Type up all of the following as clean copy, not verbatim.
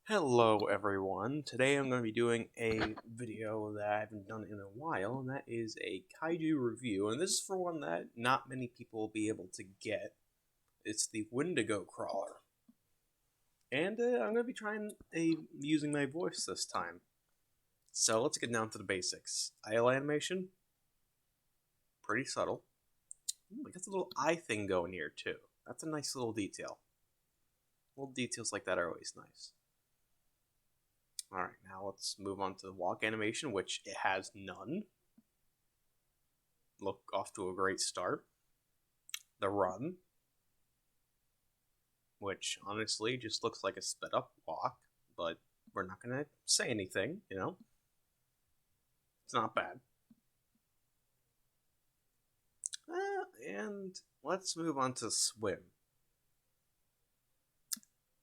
Hello everyone, today I'm going to be doing a video that I haven't done in a while, and that is a kaiju review, and this is for one that not many people will be able to get. It's the Wendigo Crawler, and I'm going to be using my voice this time. So let's get down to the basics. Idle animation, pretty subtle. Ooh, it got a little eye thing going here too. That's a nice little detail. Little details like that are always nice. Alright, now let's move on to the walk animation, which it has none. Look off to a great start. The run, which honestly just looks like a sped up walk, but we're not going to say anything, you know? It's not bad. And let's move on to swim.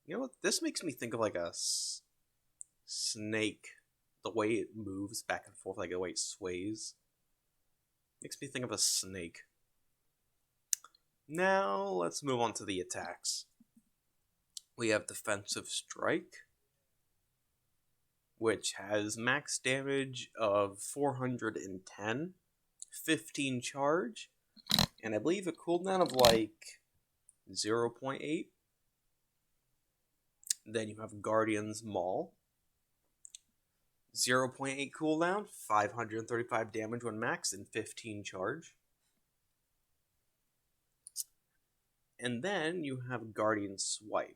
You know what? This makes me think of like a snake. The way it moves back and forth, like the way it sways. Makes me think of a snake. Now, let's move on to the attacks. We have Defensive Strike, which has max damage of 410, 15 charge, and I believe a cooldown of like 0.8. Then you have Guardian's Maul, 0.8 cooldown, 535 damage when max, and 15 charge. And then you have Guardian Swipe.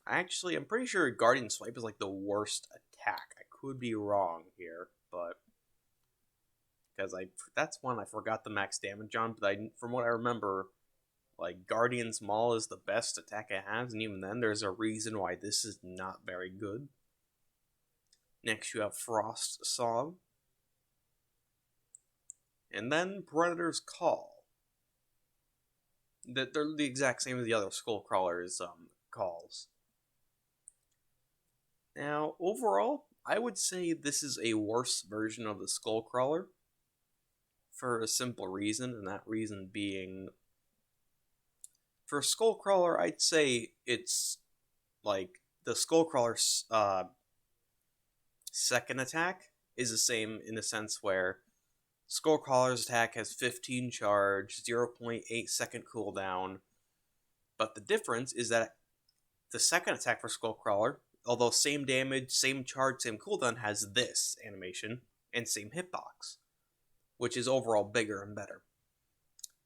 Actually, I'm pretty sure Guardian Swipe is like the worst attack. I could be wrong here, but because that's one I forgot the max damage on. But from what I remember, like Guardian's Maul is the best attack it has, and even then, there's a reason why this is not very good. Next, you have Frost Song, and then Predator's Call. They're the exact same as the other Skullcrawler's calls. Now, overall, I would say this is a worse version of the Skullcrawler for a simple reason, and that reason being, for Skullcrawler, I'd say it's like the Skullcrawler's second attack is the same in the sense where Skullcrawler's attack has 15 charge, 0.8 second cooldown, but the difference is that the second attack for Skullcrawler, although same damage, same charge, same cooldown, has this animation and same hitbox, which is overall bigger and better.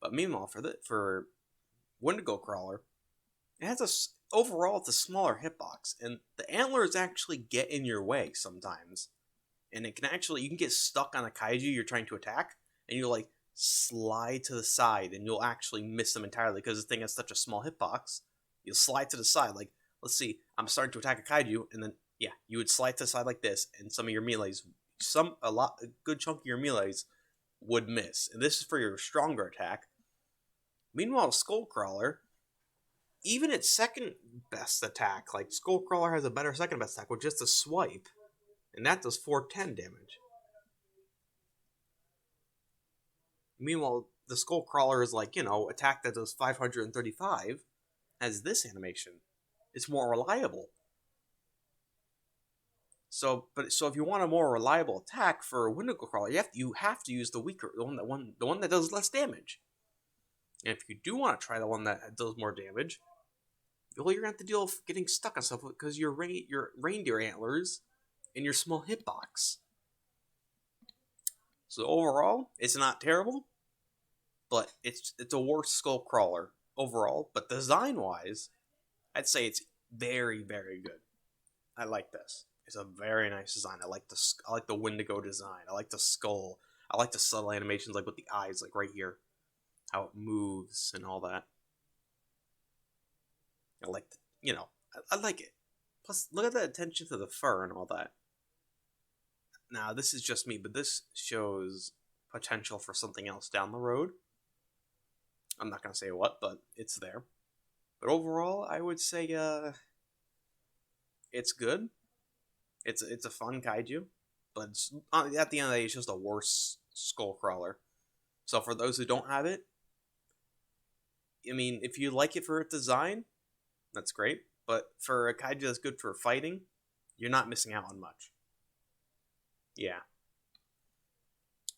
But meanwhile, for Wendigo Crawler, it has overall it's a smaller hitbox, and the antlers actually get in your way sometimes, and you can get stuck on a kaiju you're trying to attack, and you'll like slide to the side, and you'll actually miss them entirely because the thing has such a small hitbox. You'll slide to the side, like let's see, I'm starting to attack a kaiju, and then yeah, you would slide to the side like this, and some of your melees, a good chunk of your melees would miss, and this is for your stronger attack. Meanwhile, Skullcrawler, even its second best attack, like Skullcrawler has a better second best attack with just a swipe, and that does 410 damage. Meanwhile, the Skullcrawler is like, attack that does 535 has this animation. It's more reliable. So if you want a more reliable attack for a Wendigo Crawler, you have to use the weaker, the one that does less damage. And if you do want to try the one that does more damage, well, you're going to have to deal with getting stuck on stuff because your reindeer antlers and your small hitbox. So overall, it's not terrible, but it's a worse Skullcrawler overall. But design-wise, I'd say it's very, very good. I like this. It's a very nice design. I like the Wendigo design. I like the skull. I like the subtle animations, like with the eyes, like right here, how it moves and all that. I like, I like it. Plus, look at the attention to the fur and all that. Now, this is just me, but this shows potential for something else down the road. I'm not gonna say what, but it's there. But overall, I would say it's good. It's a fun kaiju, but at the end of the day, it's just a worse Skullcrawler. So for those who don't have it, I mean, if you like it for its design, that's great. but for a kaiju that's good for fighting, you're not missing out on much. Yeah.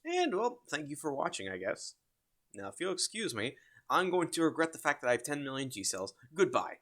And, well, thank you for watching, I guess. Now, if you'll excuse me, I'm going to regret the fact that I have 10 million G cells. Goodbye.